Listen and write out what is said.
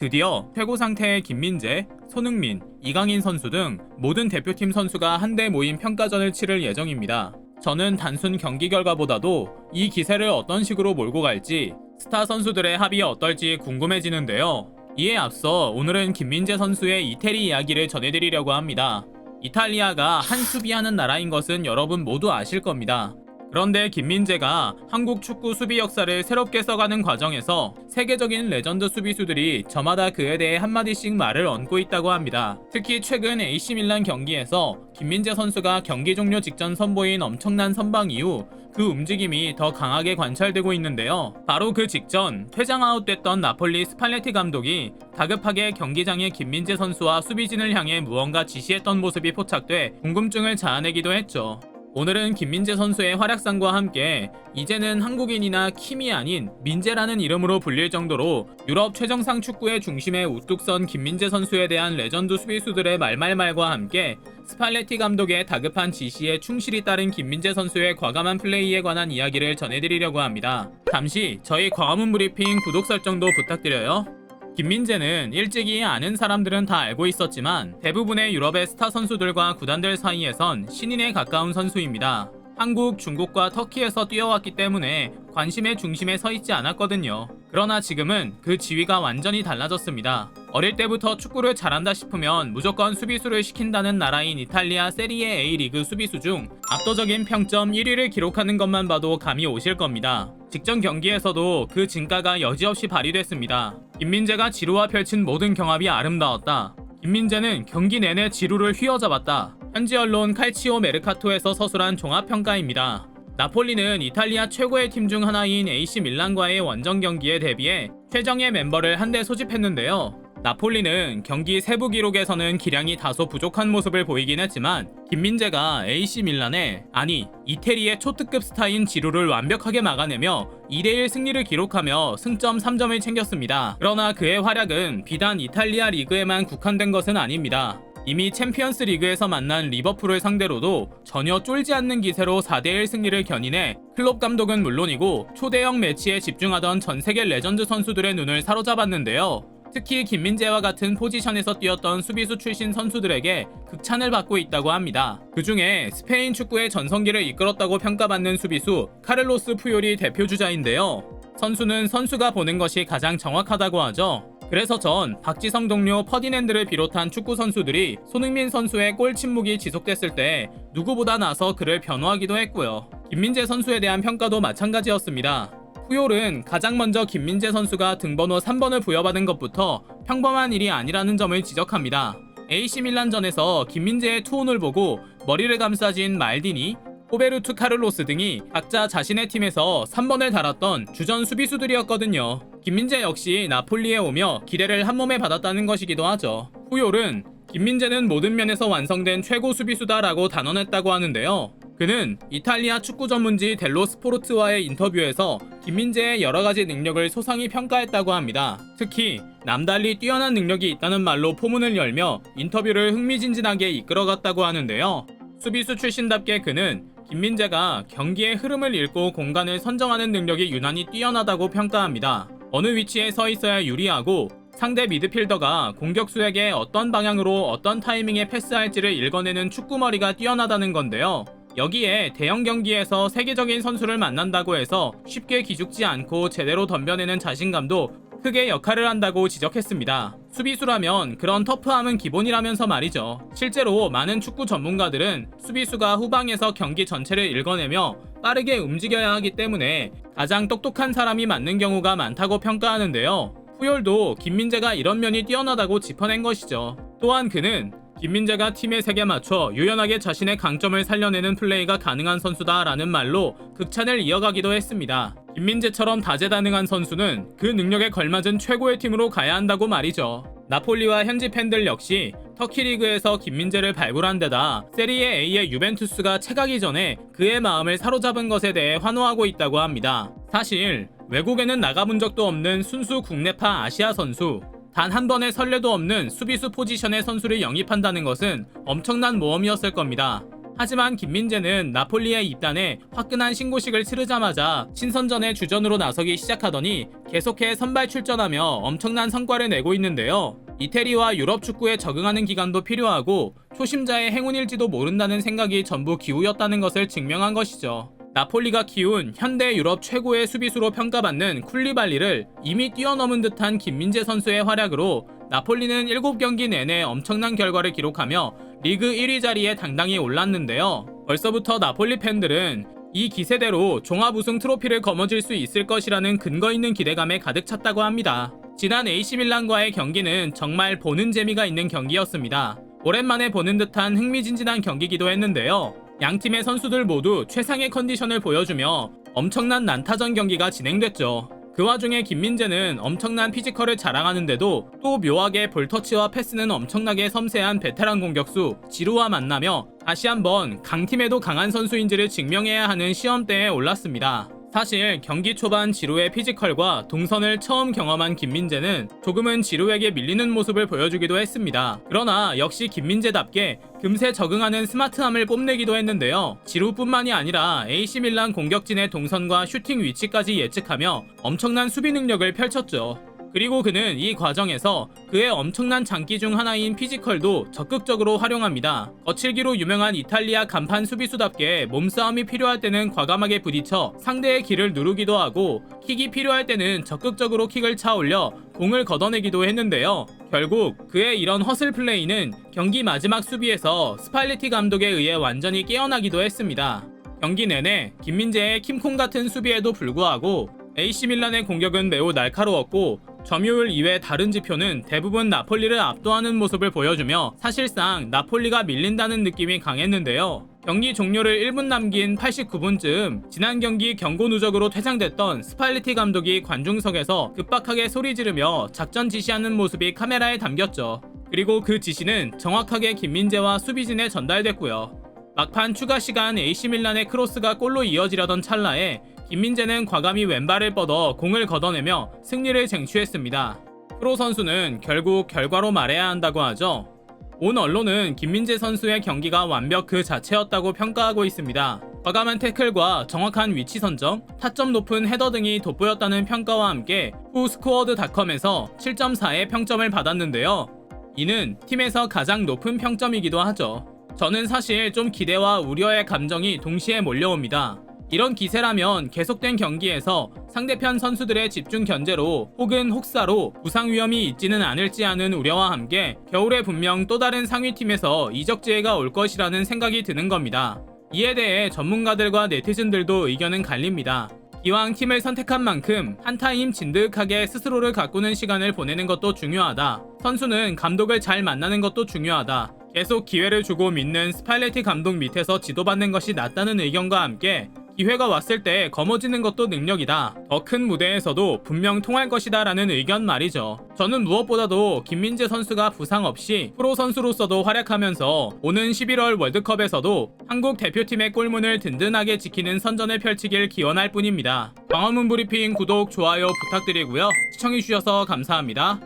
드디어 최고 상태의 김민재, 손흥민, 이강인 선수 등 모든 대표팀 선수가 한데 모인 평가전을 치를 예정입니다. 저는 단순 경기 결과보다도 이 기세를 어떤 식으로 몰고 갈지, 스타 선수들의 합이 어떨지 궁금해지는데요. 이에 앞서 오늘은 김민재 선수의 이태리 이야기를 전해드리려고 합니다. 이탈리아가 한 수비하는 나라인 것은 여러분 모두 아실 겁니다. 그런데 김민재가 한국 축구 수비 역사를 새롭게 써가는 과정에서 세계적인 레전드 수비수들이 저마다 그에 대해 한마디씩 말을 얹고 있다고 합니다. 특히 최근 AC밀란 경기에서 김민재 선수가 경기 종료 직전 선보인 엄청난 선방 이후 그 움직임이 더 강하게 관찰되고 있는데요. 바로 그 직전 퇴장 아웃됐던 나폴리 스팔레티 감독이 다급하게 경기장의 김민재 선수와 수비진을 향해 무언가 지시했던 모습이 포착돼 궁금증을 자아내기도 했죠. 오늘은 김민재 선수의 활약상과 함께 이제는 한국인이나 킴이 아닌 민재라는 이름으로 불릴 정도로 유럽 최정상 축구의 중심에 우뚝 선 김민재 선수에 대한 레전드 수비수들의 말말말과 함께 스팔레티 감독의 다급한 지시에 충실히 따른 김민재 선수의 과감한 플레이에 관한 이야기를 전해드리려고 합니다. 잠시 저희 광화문 브리핑 구독 설정도 부탁드려요. 김민재는 일찍이 아는 사람들은 다 알고 있었지만 대부분의 유럽의 스타 선수들과 구단들 사이에선 신인에 가까운 선수입니다. 한국, 중국과 터키에서 뛰어왔기 때문에 관심의 중심에 서 있지 않았거든요. 그러나 지금은 그 지위가 완전히 달라졌습니다. 어릴 때부터 축구를 잘한다 싶으면 무조건 수비수를 시킨다는 나라인 이탈리아 세리에 A 리그 수비수 중 압도적인 평점 1위를 기록하는 것만 봐도 감이 오실 겁니다. 직전 경기에서도 그 진가가 여지없이 발휘됐습니다. 김민재가 지루와 펼친 모든 경합이 아름다웠다. 김민재는 경기 내내 지루를 휘어잡았다. 현지 언론 칼치오 메르카토에서 서술한 종합평가입니다. 나폴리는 이탈리아 최고의 팀 중 하나인 AC밀란과의 원정 경기에 대비해 최정예 멤버를 한데 소집했는데요. 나폴리는 경기 세부 기록에서는 기량이 다소 부족한 모습을 보이긴 했지만 김민재가 AC밀란의 이태리의 초특급 스타인 지루를 완벽하게 막아내며 2대1 승리를 기록하며 승점 3점을 챙겼습니다. 그러나 그의 활약은 비단 이탈리아 리그에만 국한된 것은 아닙니다. 이미 챔피언스 리그에서 만난 리버풀을 상대로도 전혀 쫄지 않는 기세로 4대1 승리를 견인해 클롭 감독은 물론이고 초대형 매치에 집중하던 전세계 레전드 선수들의 눈을 사로잡았는데요. 특히 김민재와 같은 포지션에서 뛰었던 수비수 출신 선수들에게 극찬을 받고 있다고 합니다. 그 중에 스페인 축구의 전성기를 이끌었다고 평가받는 수비수 카를로스 푸요리 대표주자인데요. 선수는 선수가 보는 것이 가장 정확하다고 하죠. 그래서 전 박지성 동료 퍼디낸드를 비롯한 축구 선수들이 손흥민 선수의 골 침묵이 지속됐을 때 누구보다 나서 그를 변호하기도 했고요. 김민재 선수에 대한 평가도 마찬가지였습니다. 푸yor은 가장 먼저 김민재 선수가 등번호 3번을 부여받은 것부터 평범한 일이 아니라는 점을 지적합니다. AC밀란전에서 김민재의 투혼을 보고 머리를 감싸진 말디니, 호베르투 카를로스 등이 각자 자신의 팀에서 3번을 달았던 주전 수비수들이었거든요. 김민재 역시 나폴리에 오며 기대를 한몸에 받았다는 것이기도 하죠. 푸yor은 김민재는 모든 면에서 완성된 최고 수비수다라고 단언했다고 하는데요. 그는 이탈리아 축구 전문지 델로 스포르트와의 인터뷰에서 김민재의 여러가지 능력을 소상히 평가했다고 합니다. 특히 남달리 뛰어난 능력이 있다는 말로 포문을 열며 인터뷰를 흥미진진하게 이끌어갔다고 하는데요. 수비수 출신답게 그는 김민재가 경기의 흐름을 읽고 공간을 선정하는 능력이 유난히 뛰어나다고 평가합니다. 어느 위치에 서 있어야 유리하고 상대 미드필더가 공격수에게 어떤 방향으로 어떤 타이밍에 패스할지를 읽어내는 축구머리가 뛰어나다는 건데요. 여기에 대형 경기에서 세계적인 선수를 만난다고 해서 쉽게 기죽지 않고 제대로 덤벼내는 자신감도 크게 역할을 한다고 지적했습니다. 수비수라면 그런 터프함은 기본이라면서 말이죠. 실제로 많은 축구 전문가들은 수비수가 후방에서 경기 전체를 읽어내며 빠르게 움직여야 하기 때문에 가장 똑똑한 사람이 맞는 경우가 많다고 평가하는데요. 푸yor도 김민재가 이런 면이 뛰어나다고 짚어낸 것이죠. 또한 그는 김민재가 팀의 색에 맞춰 유연하게 자신의 강점을 살려내는 플레이가 가능한 선수다라는 말로 극찬을 이어가기도 했습니다. 김민재처럼 다재다능한 선수는 그 능력에 걸맞은 최고의 팀으로 가야 한다고 말이죠. 나폴리와 현지 팬들 역시 터키 리그에서 김민재를 발굴한 데다 세리에 A의 유벤투스가 채가기 전에 그의 마음을 사로잡은 것에 대해 환호하고 있다고 합니다. 사실 외국에는 나가본 적도 없는 순수 국내파 아시아 선수, 단 한 번의 선례도 없는 수비수 포지션의 선수를 영입한다는 것은 엄청난 모험이었을 겁니다. 하지만 김민재는 나폴리에 입단해 화끈한 신고식을 치르자마자 신선전에 주전으로 나서기 시작하더니 계속해 선발 출전하며 엄청난 성과를 내고 있는데요. 이태리와 유럽 축구에 적응하는 기간도 필요하고 초심자의 행운일지도 모른다는 생각이 전부 기우였다는 것을 증명한 것이죠. 나폴리가 키운 현대 유럽 최고의 수비수로 평가받는 쿨리발리를 이미 뛰어넘은 듯한 김민재 선수의 활약으로 나폴리는 7경기 내내 엄청난 결과를 기록하며 리그 1위 자리에 당당히 올랐는데요. 벌써부터 나폴리 팬들은 이 기세대로 종합 우승 트로피를 거머쥘 수 있을 것이라는 근거 있는 기대감에 가득 찼다고 합니다. 지난 AC밀란과의 경기는 정말 보는 재미가 있는 경기였습니다. 오랜만에 보는 듯한 흥미진진한 경기기도 했는데요. 양팀의 선수들 모두 최상의 컨디션을 보여주며 엄청난 난타전 경기가 진행됐죠. 그 와중에 김민재는 엄청난 피지컬을 자랑하는데도 또 묘하게 볼터치와 패스는 엄청나게 섬세한 베테랑 공격수 지루와 만나며 다시 한번 강팀에도 강한 선수인지를 증명해야 하는 시험대에 올랐습니다. 사실 경기 초반 지루의 피지컬과 동선을 처음 경험한 김민재는 조금은 지루에게 밀리는 모습을 보여주기도 했습니다. 그러나 역시 김민재답게 금세 적응하는 스마트함을 뽐내기도 했는데요. 지루뿐만이 아니라 AC밀란 공격진의 동선과 슈팅 위치까지 예측하며 엄청난 수비 능력을 펼쳤죠. 그리고 그는 이 과정에서 그의 엄청난 장기 중 하나인 피지컬도 적극적으로 활용합니다. 거칠기로 유명한 이탈리아 간판 수비수답게 몸싸움이 필요할 때는 과감하게 부딪혀 상대의 길을 누르기도 하고 킥이 필요할 때는 적극적으로 킥을 차올려 공을 걷어내기도 했는데요. 결국 그의 이런 허슬 플레이는 경기 마지막 수비에서 스팔레티 감독에 의해 완전히 깨어나기도 했습니다. 경기 내내 김민재의 킴콩 같은 수비에도 불구하고 AC밀란의 공격은 매우 날카로웠고 점유율 이외 다른 지표는 대부분 나폴리를 압도하는 모습을 보여주며 사실상 나폴리가 밀린다는 느낌이 강했는데요. 경기 종료를 1분 남긴 89분쯤 지난 경기 경고 누적으로 퇴장됐던 스팔레티 감독이 관중석에서 급박하게 소리 지르며 작전 지시하는 모습이 카메라에 담겼죠. 그리고 그 지시는 정확하게 김민재와 수비진에 전달됐고요. 막판 추가 시간 AC밀란의 크로스가 골로 이어지려던 찰나에 김민재는 과감히 왼발을 뻗어 공을 걷어내며 승리를 쟁취했습니다. 프로 선수는 결국 결과로 말해야 한다고 하죠. 온 언론은 김민재 선수의 경기가 완벽 그 자체였다고 평가하고 있습니다. 과감한 태클과 정확한 위치 선정, 타점 높은 헤더 등이 돋보였다는 평가와 함께 후스코어드닷컴에서 7.4의 평점을 받았는데요. 이는 팀에서 가장 높은 평점이기도 하죠. 저는 사실 좀 기대와 우려의 감정이 동시에 몰려옵니다. 이런 기세라면 계속된 경기에서 상대편 선수들의 집중 견제로 혹은 혹사로 부상 위험이 있지는 않을지 하는 우려와 함께 겨울에 분명 또 다른 상위팀에서 이적 기회가 올 것이라는 생각이 드는 겁니다. 이에 대해 전문가들과 네티즌들도 의견은 갈립니다. 기왕 팀을 선택한 만큼 한타임 진득하게 스스로를 가꾸는 시간을 보내는 것도 중요하다. 선수는 감독을 잘 만나는 것도 중요하다. 계속 기회를 주고 믿는 스팔레티 감독 밑에서 지도받는 것이 낫다는 의견과 함께 기회가 왔을 때 거머쥐는 것도 능력이다. 더 큰 무대에서도 분명 통할 것이다 라는 의견 말이죠. 저는 무엇보다도 김민재 선수가 부상 없이 프로 선수로서도 활약하면서 오는 11월 월드컵에서도 한국 대표팀의 골문을 든든하게 지키는 선전을 펼치길 기원할 뿐입니다. 광화문 브리핑 구독, 좋아요 부탁드리고요. 시청해주셔서 감사합니다.